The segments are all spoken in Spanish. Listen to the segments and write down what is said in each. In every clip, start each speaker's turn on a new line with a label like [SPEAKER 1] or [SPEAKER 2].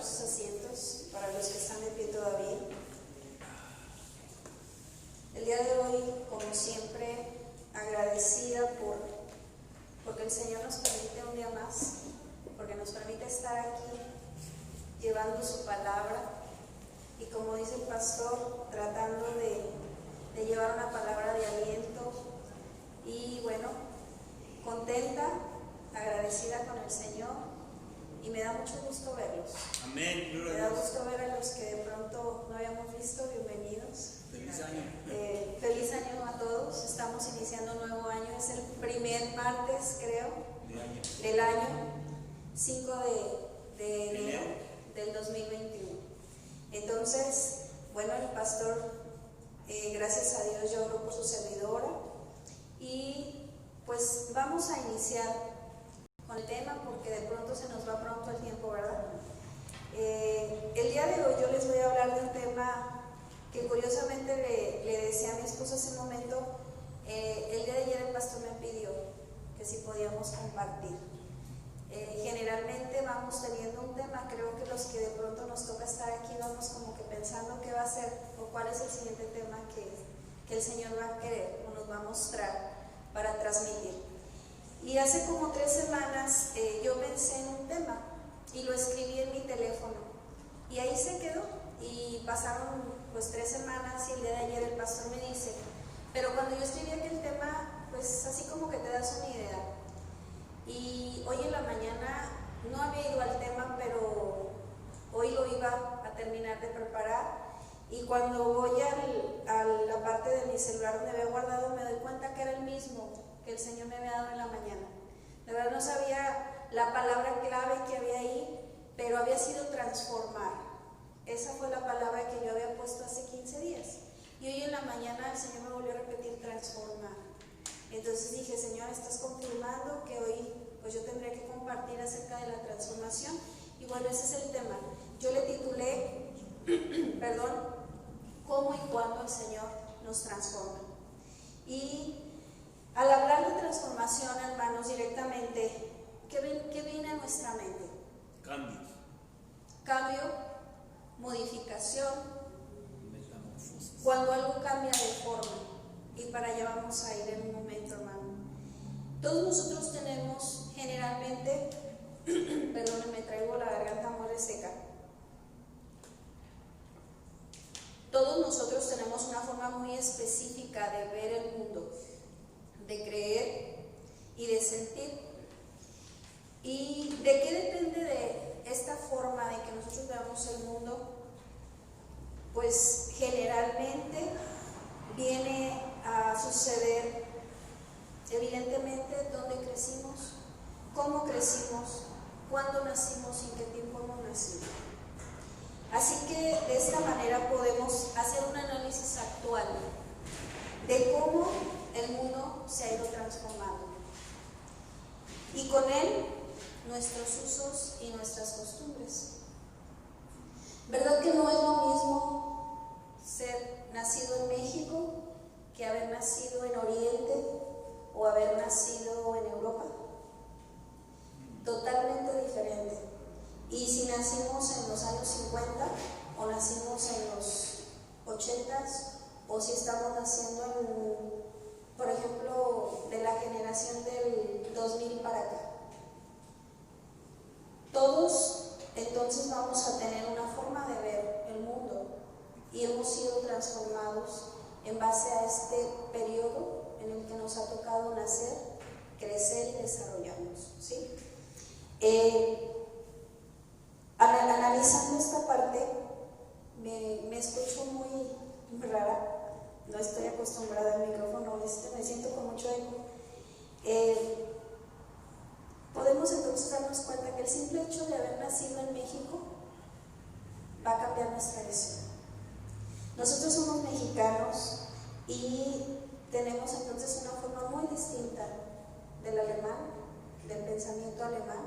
[SPEAKER 1] sus asientos, para los que están de pie todavía. El día de hoy, como siempre, agradecida porque el Señor nos permite un día más, porque nos permite estar aquí llevando su palabra y, como dice el pastor, tratando de llevar una palabra de aliento y, bueno, contenta, agradecida con el Señor. Y me da mucho gusto verlos.
[SPEAKER 2] Amén.
[SPEAKER 1] Me da gusto ver a los que de pronto no habíamos visto. Bienvenidos.
[SPEAKER 2] Feliz año.
[SPEAKER 1] Feliz año a todos. Estamos iniciando un nuevo año. Es el primer martes, creo, del año 5 de enero del 2021. Entonces, bueno, el pastor, gracias a Dios, yo oro por su servidora. Y pues vamos a iniciar con el tema, porque de pronto se nos va pronto el tiempo, ¿verdad? El día de hoy yo les voy a hablar de un tema que curiosamente le decía a mi esposo hace un momento. El día de ayer el pastor me pidió que si podíamos compartir. Generalmente vamos teniendo un tema, creo que los que de pronto nos toca estar aquí vamos como que pensando qué va a ser o cuál es el siguiente tema que el Señor va a querer o nos va a mostrar para transmitir. Y hace como 3 semanas yo pensé en un tema y lo escribí en mi teléfono y ahí se quedó. Y pasaron pues 3 semanas y el día de ayer el pastor me dice, pero cuando yo escribí aquel tema, pues así como que te das una idea. Y hoy en la mañana no había ido al tema, pero hoy lo iba a terminar de preparar. Y cuando voy a la parte de mi celular donde había guardado, me doy cuenta que era el mismo que el Señor me había dado en la mañana. De verdad no sabía la palabra clave que había ahí, pero había sido transformar. Esa fue la palabra que yo había puesto hace 15 días. Y hoy en la mañana el Señor me volvió a repetir transformar. Entonces dije, Señor, estás confirmando que hoy pues yo tendré que compartir acerca de la transformación. Y bueno, ese es el tema. Yo le titulé, ¿cómo y cuándo el Señor nos transforma? Y al hablar de transformación, hermanos, directamente, ¿qué viene a nuestra mente?
[SPEAKER 2] Cambios.
[SPEAKER 1] Cambio, modificación,
[SPEAKER 2] Metamorfosis.
[SPEAKER 1] cuando algo cambia de forma. Y para allá vamos a ir en un momento, hermano. Todos nosotros tenemos generalmente, me traigo la garganta muy reseca. Todos nosotros tenemos una forma muy específica de ver el mundo, de creer y de sentir. ¿Y de qué depende de esta forma de que nosotros veamos el mundo? Pues generalmente viene a suceder evidentemente dónde crecimos, cómo crecimos, cuándo nacimos y en qué tiempo hemos nacido. Así que de esta manera podemos hacer un análisis actual de cómo el mundo se ha ido transformando y con él nuestros usos y nuestras costumbres. ¿Verdad que no es lo mismo ser nacido en México que haber nacido en Oriente o haber nacido en Europa? Totalmente diferente. Y si nacimos en los años 50 o nacimos en los 80s o si estamos naciendo por ejemplo, de la generación del 2000 para acá. Todos entonces vamos a tener una forma de ver el mundo y hemos sido transformados en base a este periodo en el que nos ha tocado nacer, crecer y desarrollarnos, ¿sí? Analizando esta parte, me escucho muy rara. No estoy acostumbrada al micrófono, me siento con mucho eco. Podemos entonces darnos cuenta que el simple hecho de haber nacido en México va a cambiar nuestra visión. Nosotros somos mexicanos y tenemos entonces una forma muy distinta del alemán, del pensamiento alemán,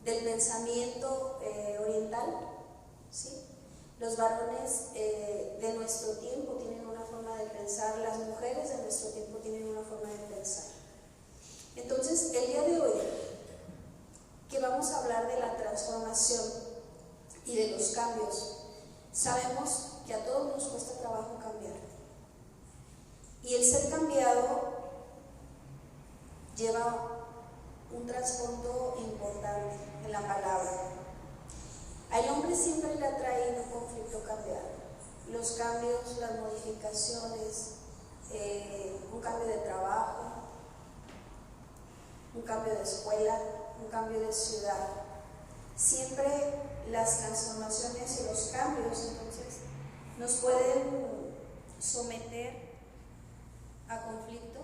[SPEAKER 1] del pensamiento oriental, ¿sí? Los varones de nuestro tiempo tienen una forma de pensar, las mujeres de nuestro tiempo tienen una forma de pensar. Entonces, el día de hoy, que vamos a hablar de la transformación y de los cambios. Sabemos que a todos nos cuesta trabajo cambiar. Y el ser cambiado lleva un trasfondo importante en la palabra. Al hombre siempre le ha traído un conflicto cambiar. Los cambios, las modificaciones, un cambio de trabajo, un cambio de escuela, un cambio de ciudad. Siempre las transformaciones y los cambios entonces nos pueden someter a conflicto,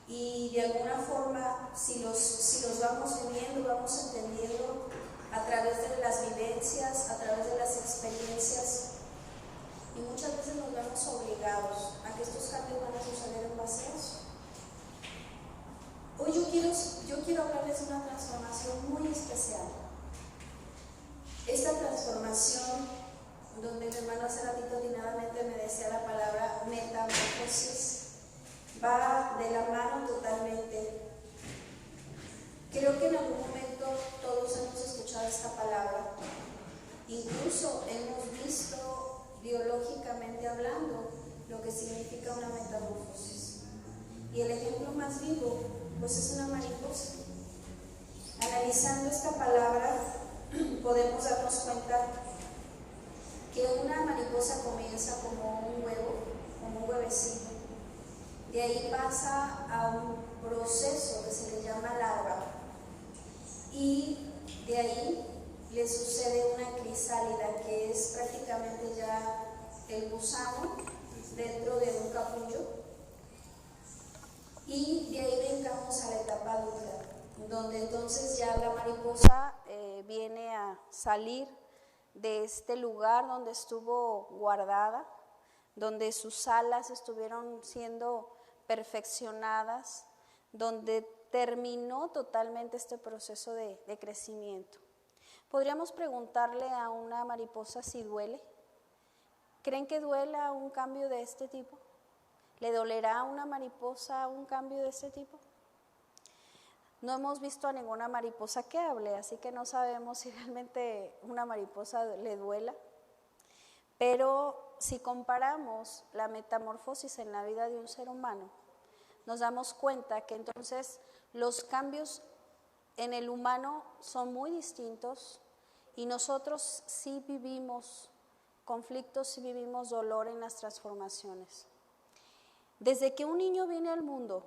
[SPEAKER 1] y de alguna forma si los vamos viviendo, vamos entendiendo a través de las vivencias, a través de las experiencias, y muchas veces nos vemos obligados a que estos cambios van a suceder en base a eso. Hoy yo quiero hablarles de una transformación muy especial. Esta transformación, donde mi hermano hace ratito atinadamente me decía la palabra metamorfosis, va de la mano totalmente. Creo que en algún momento todos hemos escuchado esta palabra, incluso hemos visto biológicamente hablando lo que significa una metamorfosis. Y el ejemplo más vivo, pues es una mariposa. Analizando esta palabra, podemos darnos cuenta que una mariposa comienza como un huevo, como un huevecito. De ahí pasa a un proceso que se le llama larva, y de ahí le sucede una crisálida, que es prácticamente ya el gusano dentro de un capullo, y de ahí brincamos a la etapa adulta, donde entonces ya la mariposa viene a salir de este lugar donde estuvo guardada, donde sus alas estuvieron siendo perfeccionadas, donde terminó totalmente este proceso de crecimiento. Podríamos preguntarle a una mariposa si duele. ¿Creen que duela un cambio de este tipo? ¿Le dolerá a una mariposa un cambio de este tipo? No hemos visto a ninguna mariposa que hable, así que no sabemos si realmente una mariposa le duela. Pero si comparamos la metamorfosis en la vida de un ser humano, nos damos cuenta que entonces los cambios en el humano son muy distintos, y nosotros sí vivimos conflictos, sí vivimos dolor en las transformaciones. Desde que un niño viene al mundo,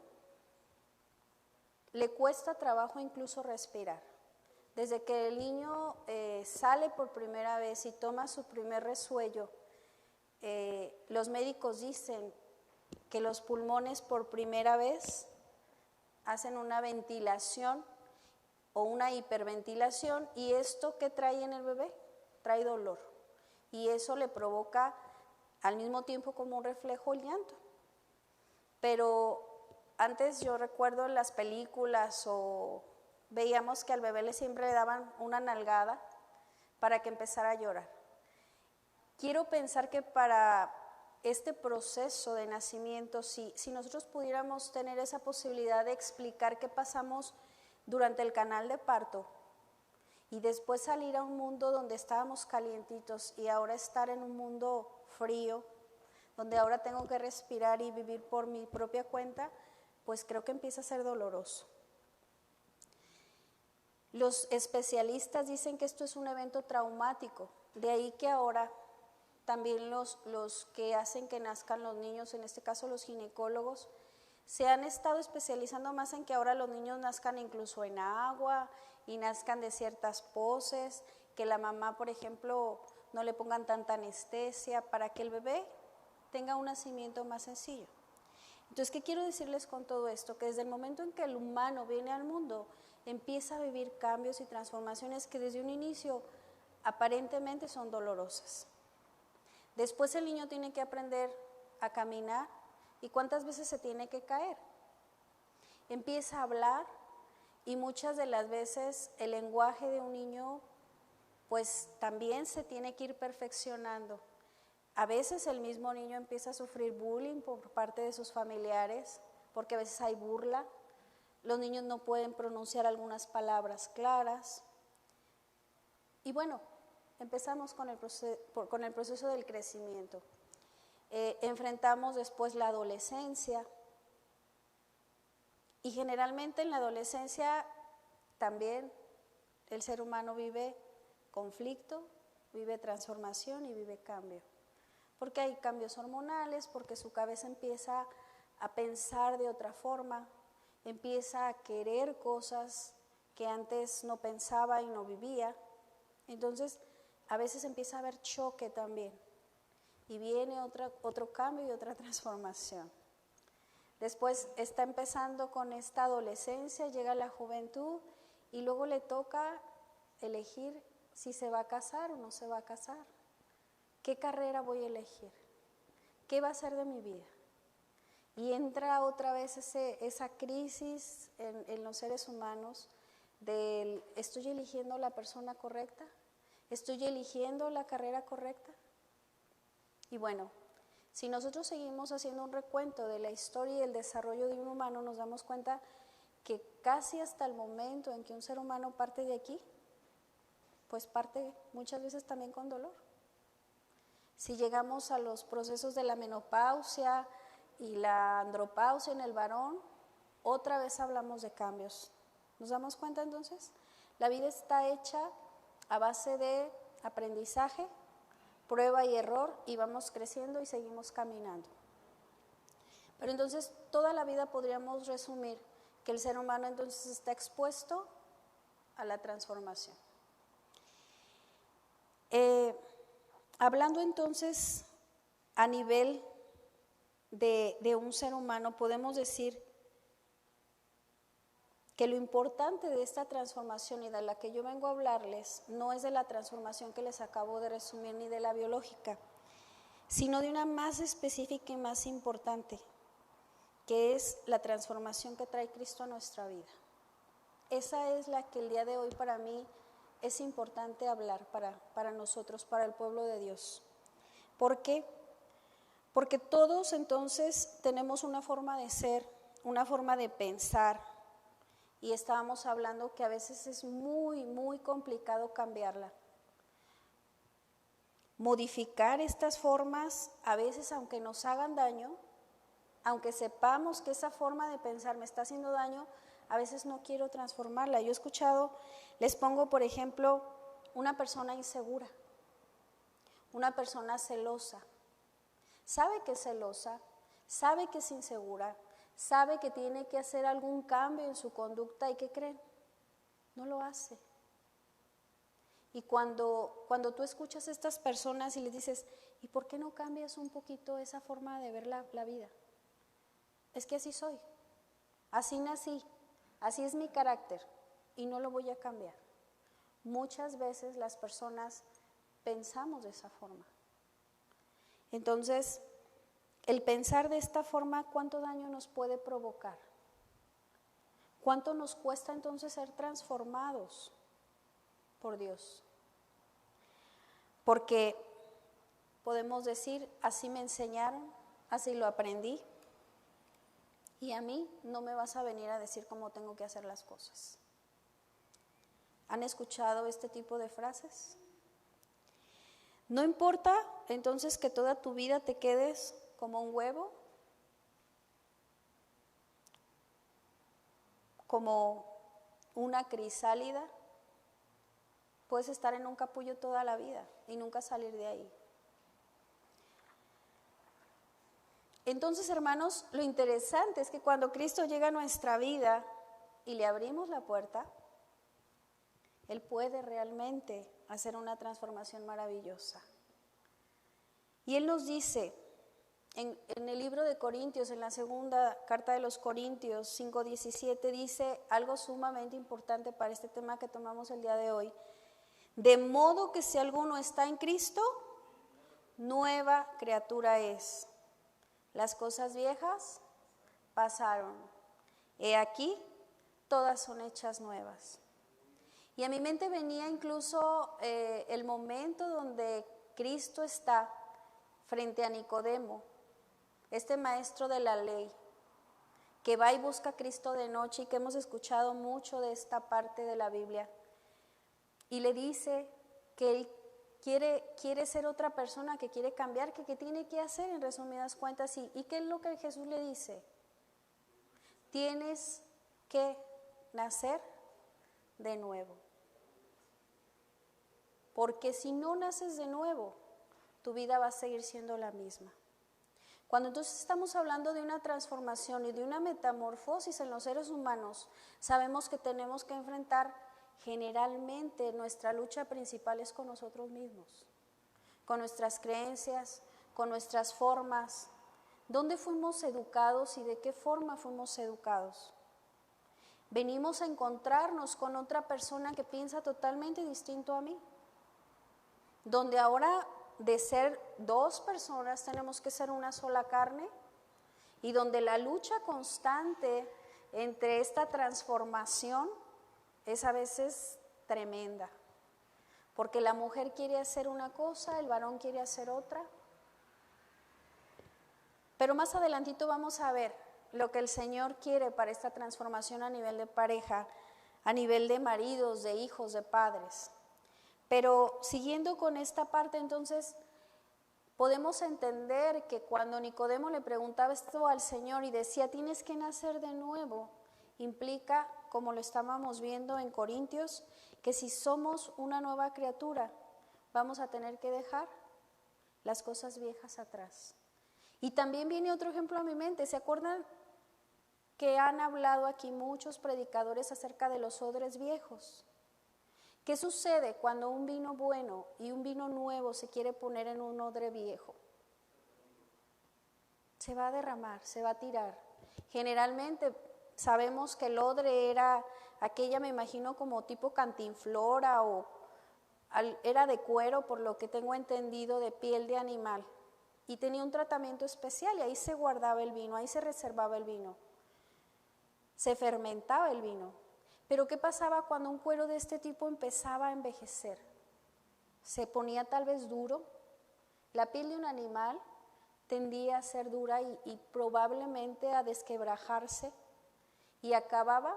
[SPEAKER 1] le cuesta trabajo incluso respirar. Desde que el niño sale por primera vez y toma su primer resuello, los médicos dicen que los pulmones por primera vez hacen una ventilación o una hiperventilación, y esto que trae en el bebé, trae dolor, y eso le provoca al mismo tiempo como un reflejo el llanto. Pero antes yo recuerdo en las películas o veíamos que al bebé siempre le daban una nalgada para que empezara a llorar. Quiero pensar que para este proceso de nacimiento, si nosotros pudiéramos tener esa posibilidad de explicar qué pasamos durante el canal de parto y después salir a un mundo donde estábamos calientitos y ahora estar en un mundo frío, donde ahora tengo que respirar y vivir por mi propia cuenta, pues creo que empieza a ser doloroso. Los especialistas dicen que esto es un evento traumático, de ahí que ahora también los que hacen que nazcan los niños, en este caso los ginecólogos, se han estado especializando más en que ahora los niños nazcan incluso en agua y nazcan de ciertas poses, que la mamá, por ejemplo, no le pongan tanta anestesia para que el bebé tenga un nacimiento más sencillo. Entonces, ¿qué quiero decirles con todo esto? Que desde el momento en que el humano viene al mundo, empieza a vivir cambios y transformaciones que desde un inicio aparentemente son dolorosas. Después el niño tiene que aprender a caminar, y ¿cuántas veces se tiene que caer? Empieza a hablar, y muchas de las veces el lenguaje de un niño pues también se tiene que ir perfeccionando. A veces el mismo niño empieza a sufrir bullying por parte de sus familiares, porque a veces hay burla. Los niños no pueden pronunciar algunas palabras claras. Y bueno, empezamos con el proceso del crecimiento. Enfrentamos después la adolescencia. Y generalmente en la adolescencia también el ser humano vive conflicto, vive transformación y vive cambio. Porque hay cambios hormonales, porque su cabeza empieza a pensar de otra forma, empieza a querer cosas que antes no pensaba y no vivía. Entonces, a veces empieza a haber choque también. Y viene otro cambio y otra transformación. Después está empezando con esta adolescencia, llega la juventud y luego le toca elegir si se va a casar o no se va a casar. ¿Qué carrera voy a elegir? ¿Qué va a ser de mi vida? Y entra otra vez esa crisis en los seres humanos del ¿estoy eligiendo la persona correcta? ¿Estoy eligiendo la carrera correcta? Y bueno, si nosotros seguimos haciendo un recuento de la historia y el desarrollo de un humano, nos damos cuenta que casi hasta el momento en que un ser humano parte de aquí, pues parte muchas veces también con dolor. Si llegamos a los procesos de la menopausia y la andropausia en el varón, otra vez hablamos de cambios. ¿Nos damos cuenta entonces? La vida está hecha a base de aprendizaje, prueba y error, y vamos creciendo y seguimos caminando. Pero entonces toda la vida podríamos resumir que el ser humano entonces está expuesto a la transformación. Hablando entonces a nivel de un ser humano, podemos decir que lo importante de esta transformación y de la que yo vengo a hablarles no es de la transformación que les acabo de resumir ni de la biológica, sino de una más específica y más importante, que es la transformación que trae Cristo a nuestra vida. Esa es la que el día de hoy para mí es importante hablar para nosotros, para el pueblo de Dios. ¿Por qué? Porque todos entonces tenemos una forma de ser, una forma de pensar, y estábamos hablando que a veces es muy, muy complicado cambiarla. Modificar estas formas, a veces aunque nos hagan daño, aunque sepamos que esa forma de pensar me está haciendo daño, a veces no quiero transformarla. Yo he escuchado, les pongo por ejemplo, una persona insegura, una persona celosa. Sabe que es celosa, sabe que es insegura, sabe que tiene que hacer algún cambio en su conducta, ¿y qué creen? No lo hace. Y cuando tú escuchas a estas personas y les dices, ¿y por qué no cambias un poquito esa forma de ver la vida? Es que así soy, así nací, así es mi carácter y no lo voy a cambiar. Muchas veces las personas pensamos de esa forma. Entonces, el pensar de esta forma, ¿cuánto daño nos puede provocar? ¿Cuánto nos cuesta entonces ser transformados por Dios? Porque podemos decir, así me enseñaron, así lo aprendí, y a mí no me vas a venir a decir cómo tengo que hacer las cosas. ¿Han escuchado este tipo de frases? No importa entonces que toda tu vida te quedes como un huevo, como una crisálida, puedes estar en un capullo toda la vida y nunca salir de ahí. Entonces, hermanos, lo interesante es que cuando Cristo llega a nuestra vida y le abrimos la puerta, Él puede realmente hacer una transformación maravillosa. Y Él nos dice en el libro de Corintios, en la segunda carta de los Corintios 5:17, dice algo sumamente importante para este tema que tomamos el día de hoy. De modo que si alguno está en Cristo, nueva criatura es. Las cosas viejas pasaron. He aquí, todas son hechas nuevas. Y a mi mente venía incluso el momento donde Cristo está frente a Nicodemo, este maestro de la ley, que va y busca a Cristo de noche y que hemos escuchado mucho de esta parte de la Biblia. Y le dice, que él quiere ser otra persona, que quiere cambiar, que tiene que hacer en resumidas cuentas. ¿Y qué es lo que Jesús le dice? Tienes que nacer de nuevo. Porque si no naces de nuevo, tu vida va a seguir siendo la misma. Cuando entonces estamos hablando de una transformación y de una metamorfosis en los seres humanos, sabemos que tenemos que enfrentar generalmente nuestra lucha principal es con nosotros mismos, con nuestras creencias, con nuestras formas, dónde fuimos educados y de qué forma fuimos educados. Venimos a encontrarnos con otra persona que piensa totalmente distinto a mí, donde ahora de ser dos personas tenemos que ser una sola carne y donde la lucha constante entre esta transformación es a veces tremenda, porque la mujer quiere hacer una cosa, el varón quiere hacer otra. Pero más adelantito vamos a ver lo que el Señor quiere para esta transformación a nivel de pareja, a nivel de maridos, de hijos, de padres. Pero siguiendo con esta parte, entonces, podemos entender que cuando Nicodemo le preguntaba esto al Señor y decía, tienes que nacer de nuevo, implica, como lo estábamos viendo en Corintios, que si somos una nueva criatura, vamos a tener que dejar las cosas viejas atrás. Y también viene otro ejemplo a mi mente, ¿se acuerdan que han hablado aquí muchos predicadores acerca de los odres viejos? ¿Qué sucede cuando un vino bueno y un vino nuevo se quiere poner en un odre viejo? Se va a derramar, se va a tirar. Generalmente sabemos que el odre era aquella, me imagino, como tipo cantinflora o era de cuero, por lo que tengo entendido, de piel de animal. Y tenía un tratamiento especial y ahí se guardaba el vino, ahí se reservaba el vino. Se fermentaba el vino. Pero ¿qué pasaba cuando un cuero de este tipo empezaba a envejecer? Se ponía tal vez duro. La piel de un animal tendía a ser dura y probablemente a desquebrajarse y acababa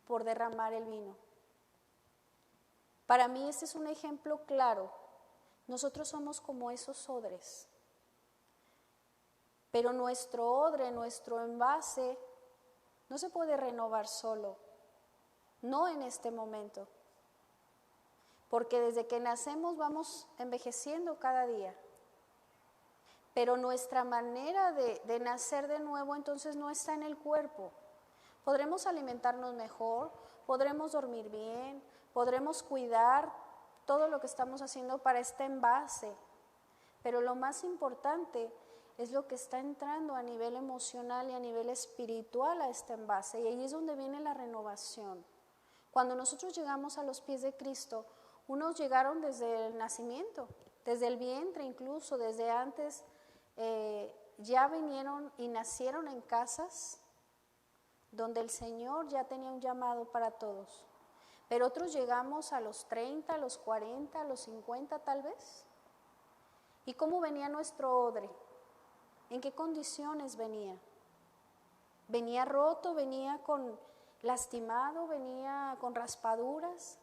[SPEAKER 1] por derramar el vino. Para mí este es un ejemplo claro. Nosotros somos como esos odres. Pero nuestro odre, nuestro envase, no se puede renovar solo. No en este momento, porque desde que nacemos vamos envejeciendo cada día, pero nuestra manera de nacer de nuevo entonces no está en el cuerpo. Podremos alimentarnos mejor, podremos dormir bien, podremos cuidar todo lo que estamos haciendo para este envase, pero lo más importante es lo que está entrando a nivel emocional y a nivel espiritual a este envase, y ahí es donde viene la renovación. Cuando nosotros llegamos a los pies de Cristo, unos llegaron desde el nacimiento, desde el vientre incluso, desde antes, ya vinieron y nacieron en casas donde el Señor ya tenía un llamado para todos. Pero otros llegamos a los 30, a los 40, a los 50 tal vez. ¿Y cómo venía nuestro odre? ¿En qué condiciones venía? ¿Venía roto? ¿Venía lastimado? ¿Venía con raspaduras?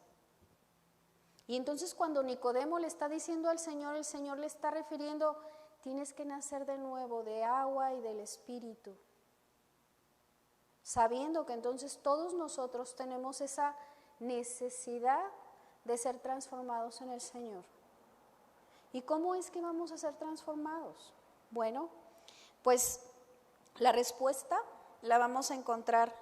[SPEAKER 1] Y entonces cuando Nicodemo le está diciendo al Señor, el Señor le está refiriendo, tienes que nacer de nuevo de agua y del Espíritu. Sabiendo que entonces todos nosotros tenemos esa necesidad de ser transformados en el Señor. ¿Y cómo es que vamos a ser transformados? Bueno, pues la respuesta la vamos a encontrar,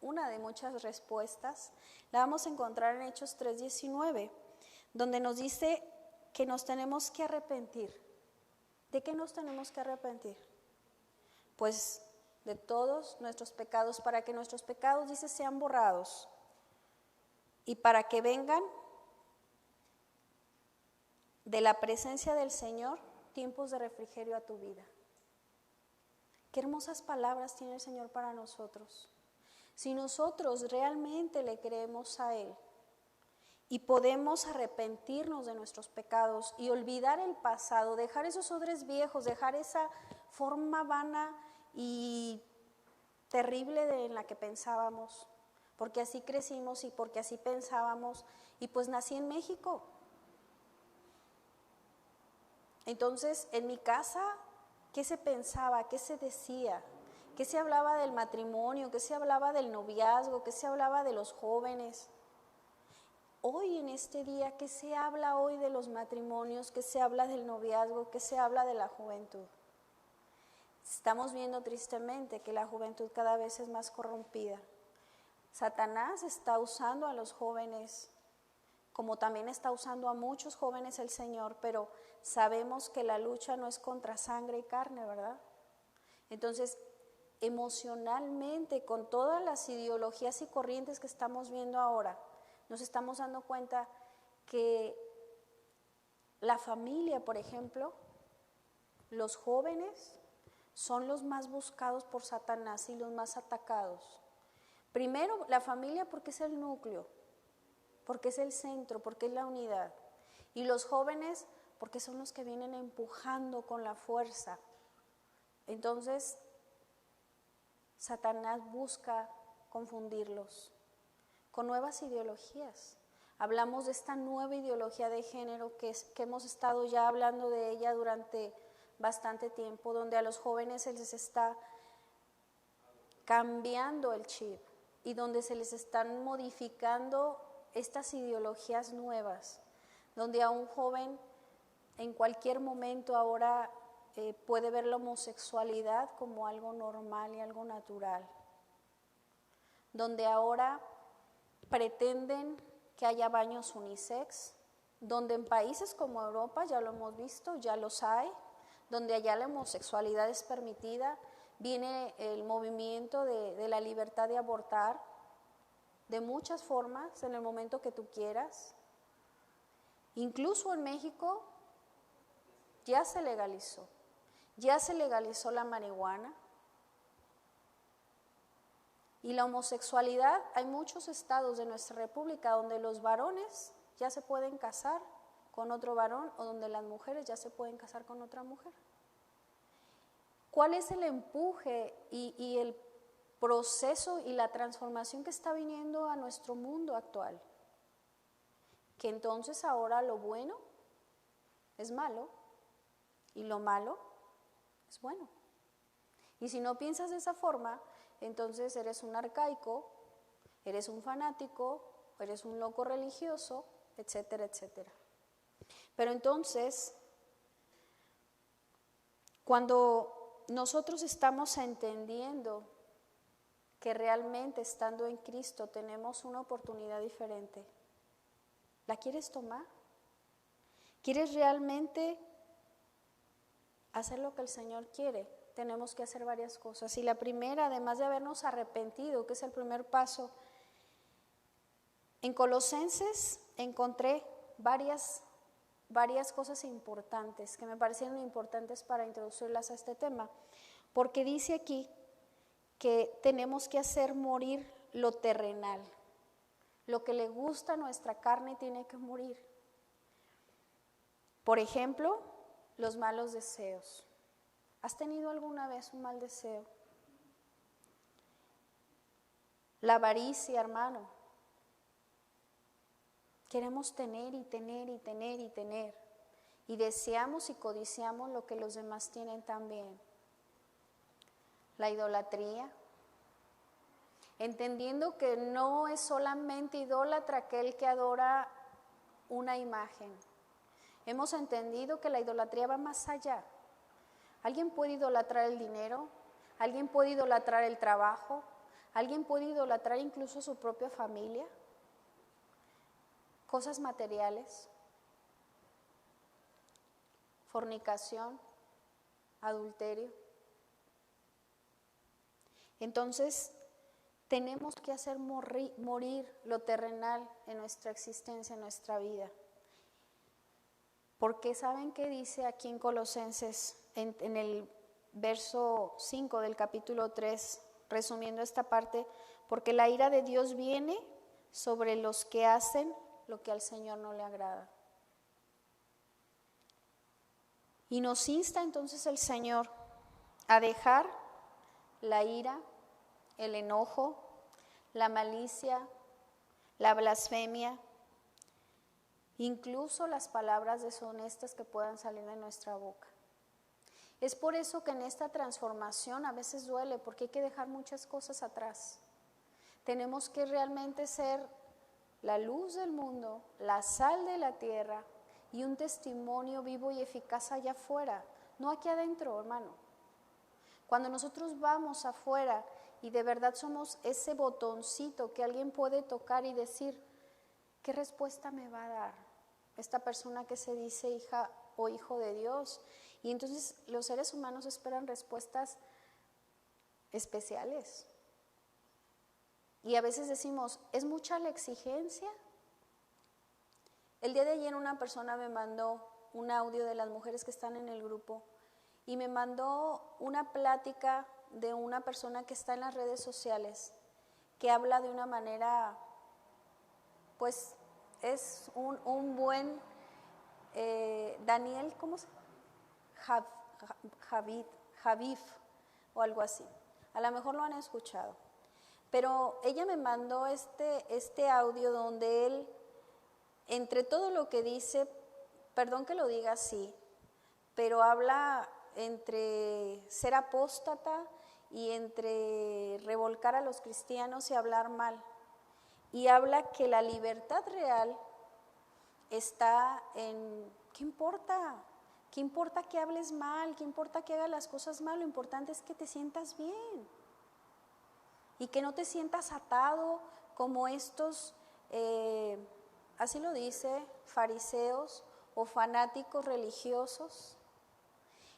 [SPEAKER 1] una de muchas respuestas, la vamos a encontrar en Hechos 3:19, donde nos dice que nos tenemos que arrepentir. ¿De qué nos tenemos que arrepentir? Pues de todos nuestros pecados, para que nuestros pecados, dice, sean borrados y para que vengan de la presencia del Señor tiempos de refrigerio a tu vida. Qué hermosas palabras tiene el Señor para nosotros. Si nosotros realmente le creemos a Él y podemos arrepentirnos de nuestros pecados y olvidar el pasado, dejar esos odres viejos, dejar esa forma vana y terrible en la que pensábamos, porque así crecimos y porque así pensábamos, y pues nací en México. Entonces, en mi casa, ¿qué se pensaba? ¿Qué se decía? ¿Qué se hablaba del matrimonio? ¿Qué se hablaba del noviazgo? ¿Qué se hablaba de los jóvenes? Hoy en este día, ¿qué se habla hoy de los matrimonios? ¿Qué se habla del noviazgo? ¿Qué se habla de la juventud? Estamos viendo tristemente que la juventud cada vez es más corrompida. Satanás está usando a los jóvenes, como también está usando a muchos jóvenes el Señor, pero sabemos que la lucha no es contra sangre y carne, ¿verdad? Entonces, emocionalmente, con todas las ideologías y corrientes que estamos viendo ahora, nos estamos dando cuenta que la familia, por ejemplo, los jóvenes son los más buscados por Satanás y los más atacados. Primero, la familia porque es el núcleo, porque es el centro, porque es la unidad. Y los jóvenes porque son los que vienen empujando con la fuerza. Entonces, Satanás busca confundirlos con nuevas ideologías. Hablamos de esta nueva ideología de género que hemos estado ya hablando de ella durante bastante tiempo, donde a los jóvenes se les está cambiando el chip y donde se les están modificando estas ideologías nuevas, donde a un joven en cualquier momento ahora puede ver la homosexualidad como algo normal y algo natural, donde ahora pretenden que haya baños unisex, donde en países como Europa, ya lo hemos visto, ya los hay, donde allá la homosexualidad es permitida, viene el movimiento de la libertad de abortar de muchas formas en el momento que tú quieras. Incluso en México ya se legalizó la marihuana. Y la homosexualidad, hay muchos estados de nuestra república donde los varones ya se pueden casar con otro varón o donde las mujeres ya se pueden casar con otra mujer. ¿Cuál es el empuje y el proceso y la transformación que está viniendo a nuestro mundo actual? Que entonces ahora lo bueno es malo y lo malo es bueno. Y si no piensas de esa forma, entonces eres un arcaico, eres un fanático, eres un loco religioso, etcétera, etcétera. Pero entonces, cuando nosotros estamos entendiendo que realmente estando en Cristo tenemos una oportunidad diferente, ¿la quieres tomar? ¿Quieres realmente hacer lo que el Señor quiere? Tenemos que hacer varias cosas. Y la primera, además de habernos arrepentido, que es el primer paso, en Colosenses encontré varias cosas importantes que me parecieron importantes para introducirlas a este tema, porque dice aquí que tenemos que hacer morir lo terrenal, lo que le gusta a nuestra carne tiene que morir. Por ejemplo, los malos deseos. ¿Has tenido alguna vez un mal deseo? La avaricia, hermano. Queremos tener y tener y tener y tener. Y deseamos y codiciamos lo que los demás tienen también. La idolatría. Entendiendo que no es solamente idólatra aquel que adora una imagen. Hemos entendido que la idolatría va más allá. ¿Alguien puede idolatrar el dinero? ¿Alguien puede idolatrar el trabajo? ¿Alguien puede idolatrar incluso su propia familia? Cosas materiales, fornicación, adulterio. Entonces, tenemos que hacer morir lo terrenal en nuestra existencia, en nuestra vida. Porque ¿saben qué dice aquí en Colosenses, en el verso 5 del capítulo 3, resumiendo esta parte? Porque la ira de Dios viene sobre los que hacen lo que al Señor no le agrada. Y nos insta entonces el Señor a dejar la ira, el enojo, la malicia, la blasfemia, incluso las palabras deshonestas que puedan salir de nuestra boca. Es por eso que en esta transformación a veces duele, porque hay que dejar muchas cosas atrás. Tenemos que realmente ser la luz del mundo, la sal de la tierra y un testimonio vivo y eficaz allá afuera, no aquí adentro, hermano. Cuando nosotros vamos afuera y de verdad somos ese botoncito que alguien puede tocar y decir, ¿qué respuesta me va a dar esta persona que se dice hija o hijo de Dios? Y entonces los seres humanos esperan respuestas especiales. Y a veces decimos, ¿es mucha la exigencia? El día de ayer una persona me mandó un audio de las mujeres que están en el grupo y me mandó una plática de una persona que está en las redes sociales, que habla de una manera, pues es un buen Daniel, ¿cómo se llama? Javif o algo así. A lo mejor lo han escuchado. Pero ella me mandó este audio donde él, entre todo lo que dice, perdón que lo diga así, pero habla entre ser apóstata y entre revolcar a los cristianos y hablar mal. Y habla que la libertad real está en, ¿qué importa? ¿Qué importa que hables mal? ¿Qué importa que hagas las cosas mal? Lo importante es que te sientas bien y que no te sientas atado como estos, así lo dice, fariseos o fanáticos religiosos.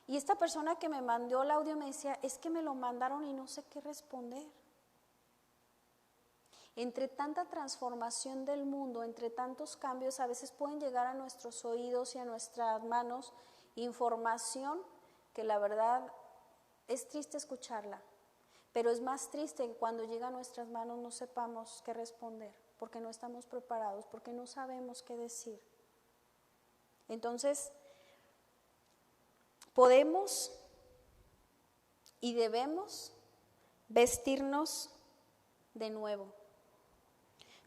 [SPEAKER 1] Y esta persona que me mandó el audio me decía, es que me lo mandaron y no sé qué responder. Entre tanta transformación del mundo, entre tantos cambios, a veces pueden llegar a nuestros oídos y a nuestras manos información que la verdad es triste escucharla, pero es más triste que cuando llega a nuestras manos no sepamos qué responder, porque no estamos preparados, porque no sabemos qué decir. Entonces, podemos y debemos vestirnos de nuevo,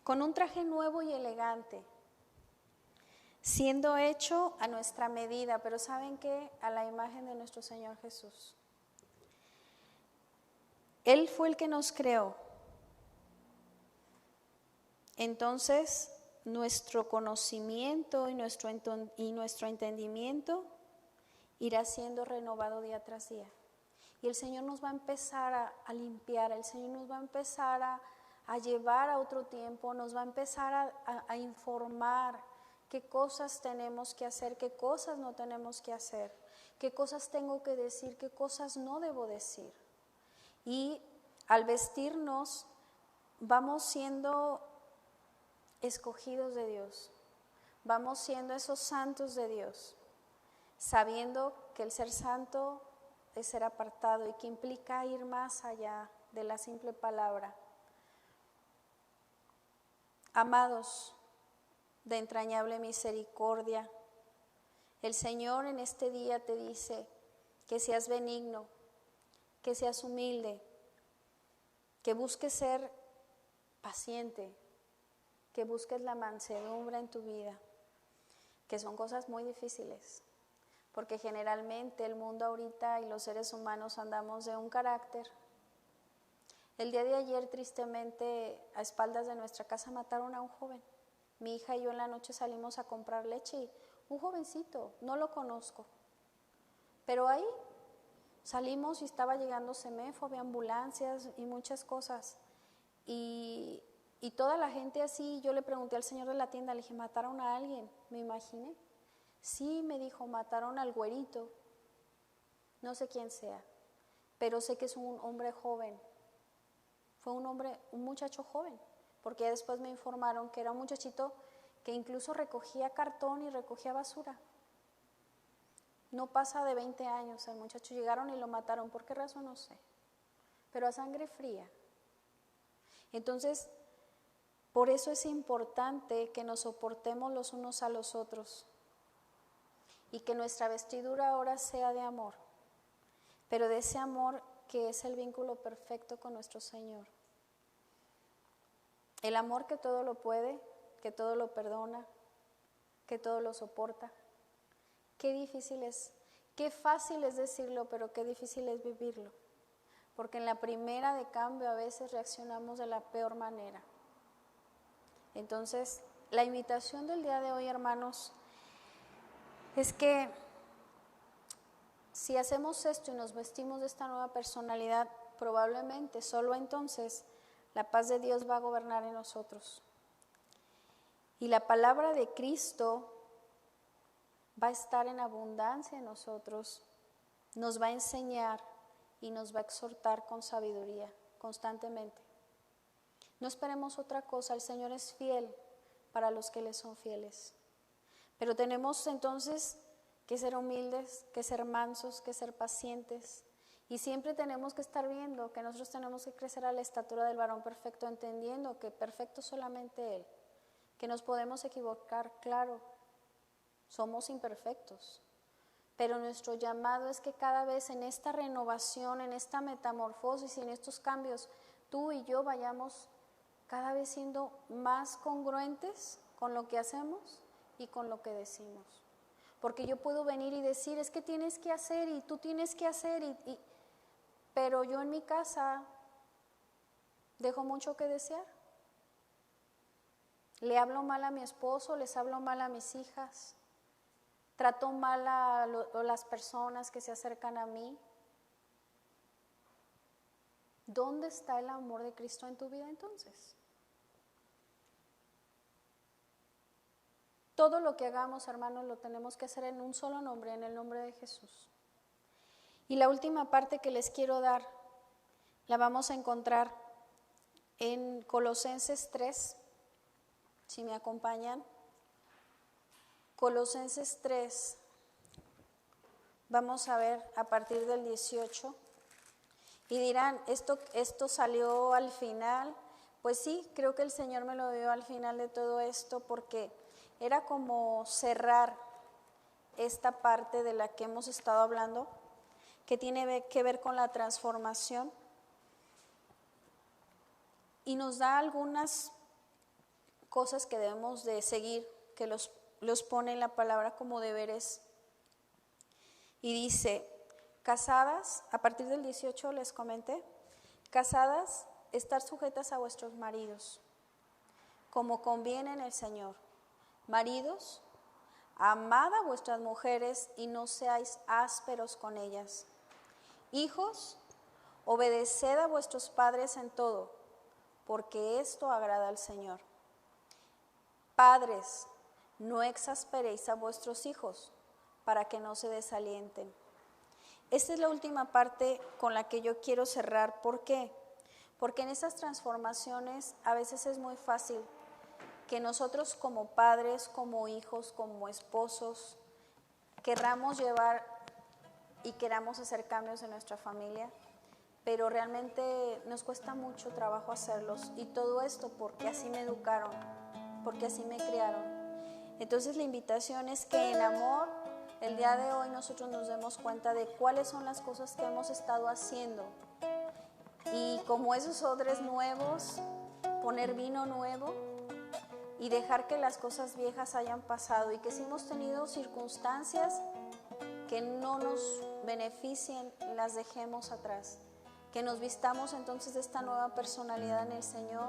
[SPEAKER 1] con un traje nuevo y elegante, siendo hecho a nuestra medida, pero ¿saben qué? A la imagen de nuestro Señor Jesús. Él fue el que nos creó. Entonces, nuestro conocimiento y nuestro entendimiento irá siendo renovado día tras día. Y el Señor nos va a empezar a limpiar, el Señor nos va a empezar a llevar a otro tiempo, nos va a empezar a informar qué cosas tenemos que hacer, qué cosas no tenemos que hacer, qué cosas tengo que decir, qué cosas no debo decir. Y al vestirnos vamos siendo escogidos de Dios, vamos siendo esos santos de Dios, sabiendo que el ser santo es ser apartado y que implica ir más allá de la simple palabra. Amados de entrañable misericordia, el Señor en este día te dice que seas benigno, que seas humilde, que busques ser paciente, que busques la mansedumbre en tu vida, que son cosas muy difíciles, porque generalmente el mundo ahorita y los seres humanos andamos de un carácter. El día de ayer, tristemente, a espaldas de nuestra casa mataron a un joven. Mi hija y yo en la noche salimos a comprar leche y un jovencito, no lo conozco, pero ahí salimos y estaba llegando Semefo, había ambulancias y muchas cosas. Y toda la gente así, yo le pregunté al señor de la tienda, le dije, ¿mataron a alguien? Me imaginé. Sí, me dijo, mataron al güerito, no sé quién sea, pero sé que es un hombre joven. Fue un muchacho joven, porque ya después me informaron que era un muchachito que incluso recogía cartón y recogía basura. No pasa de 20 años el muchacho, llegaron y lo mataron, ¿por qué razón? No sé, pero a sangre fría. Entonces, por eso es importante que nos soportemos los unos a los otros y que nuestra vestidura ahora sea de amor, pero de ese amor que es el vínculo perfecto con nuestro Señor. El amor que todo lo puede, que todo lo perdona, que todo lo soporta. Qué difícil es, qué fácil es decirlo, pero qué difícil es vivirlo. Porque en la primera de cambio a veces reaccionamos de la peor manera. Entonces, la invitación del día de hoy, hermanos, es que si hacemos esto y nos vestimos de esta nueva personalidad, probablemente solo entonces la paz de Dios va a gobernar en nosotros. Y la palabra de Cristo va a estar en abundancia en nosotros, nos va a enseñar y nos va a exhortar con sabiduría constantemente. No esperemos otra cosa, el Señor es fiel para los que le son fieles. Pero tenemos entonces que ser humildes, que ser mansos, que ser pacientes. Y siempre tenemos que estar viendo que nosotros tenemos que crecer a la estatura del varón perfecto, entendiendo que perfecto solamente Él, que nos podemos equivocar, claro, somos imperfectos. Pero nuestro llamado es que cada vez en esta renovación, en esta metamorfosis y en estos cambios, tú y yo vayamos cada vez siendo más congruentes con lo que hacemos y con lo que decimos. Porque yo puedo venir y decir, es que tienes que hacer y tú tienes que hacer, pero yo en mi casa dejo mucho que desear. Le hablo mal a mi esposo, les hablo mal a mis hijas, trato mal a las personas que se acercan a mí. ¿Dónde está el amor de Cristo en tu vida entonces? Todo lo que hagamos, hermanos, lo tenemos que hacer en un solo nombre, en el nombre de Jesús. Y la última parte que les quiero dar, la vamos a encontrar en Colosenses 3, si me acompañan. Colosenses 3, vamos a ver a partir del 18. Y dirán, ¿esto salió al final? Pues sí, creo que el Señor me lo dio al final de todo esto porque era como cerrar esta parte de la que hemos estado hablando, que tiene que ver con la transformación. Y nos da algunas cosas que debemos de seguir, que los pone en la palabra como deberes. Y dice, casadas, a partir del 18 les comenté, casadas, estar sujetas a vuestros maridos, como conviene en el Señor. Maridos, amad a vuestras mujeres y no seáis ásperos con ellas. Hijos, obedeced a vuestros padres en todo, porque esto agrada al Señor. Padres, no exasperéis a vuestros hijos, para que no se desalienten. Esta es la última parte con la que yo quiero cerrar. ¿Por qué? Porque en esas transformaciones a veces es muy fácil que nosotros como padres, como hijos, como esposos, querramos llevar y queramos hacer cambios en nuestra familia, pero realmente nos cuesta mucho trabajo hacerlos. Y todo esto porque así me educaron, porque así me criaron. Entonces la invitación es que en amor, el día de hoy nosotros nos demos cuenta de cuáles son las cosas que hemos estado haciendo. Y como esos odres nuevos, poner vino nuevo y dejar que las cosas viejas hayan pasado. Y que si hemos tenido circunstancias que no nos beneficien, las dejemos atrás. Que nos vistamos entonces de esta nueva personalidad en el Señor,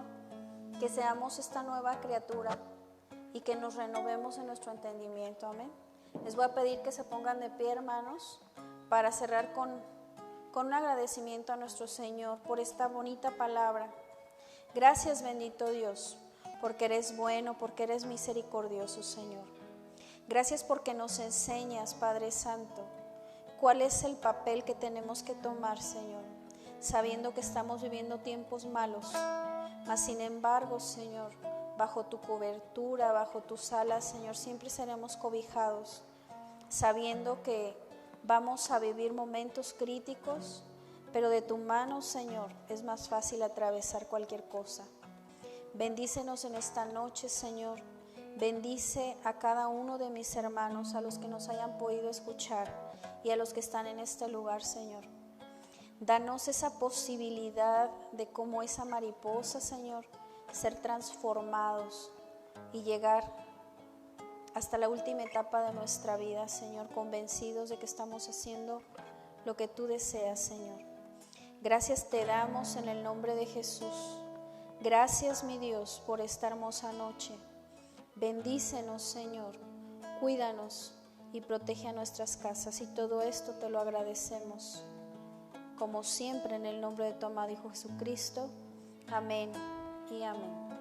[SPEAKER 1] que seamos esta nueva criatura y que nos renovemos en nuestro entendimiento. Amén. Les voy a pedir que se pongan de pie, hermanos, para cerrar con un agradecimiento a nuestro Señor por esta bonita palabra. Gracias, bendito Dios, porque eres bueno, porque eres misericordioso, Señor. Gracias porque nos enseñas, Padre Santo, cuál es el papel que tenemos que tomar, Señor, sabiendo que estamos viviendo tiempos malos, mas sin embargo, Señor, bajo tu cobertura, bajo tus alas, Señor, siempre seremos cobijados, sabiendo que vamos a vivir momentos críticos, pero de tu mano, Señor, es más fácil atravesar cualquier cosa. Bendícenos en esta noche, Señor. Bendice a cada uno de mis hermanos, a los que nos hayan podido escuchar y a los que están en este lugar, Señor. Danos esa posibilidad de como esa mariposa, Señor, ser transformados y llegar hasta la última etapa de nuestra vida, Señor, convencidos de que estamos haciendo lo que tú deseas, Señor. Gracias te damos en el nombre de Jesús. Gracias, mi Dios, por esta hermosa noche. Bendícenos, Señor, cuídanos y protege a nuestras casas, y todo esto te lo agradecemos, como siempre, en el nombre de tu amado Hijo Jesucristo. Amén y amén.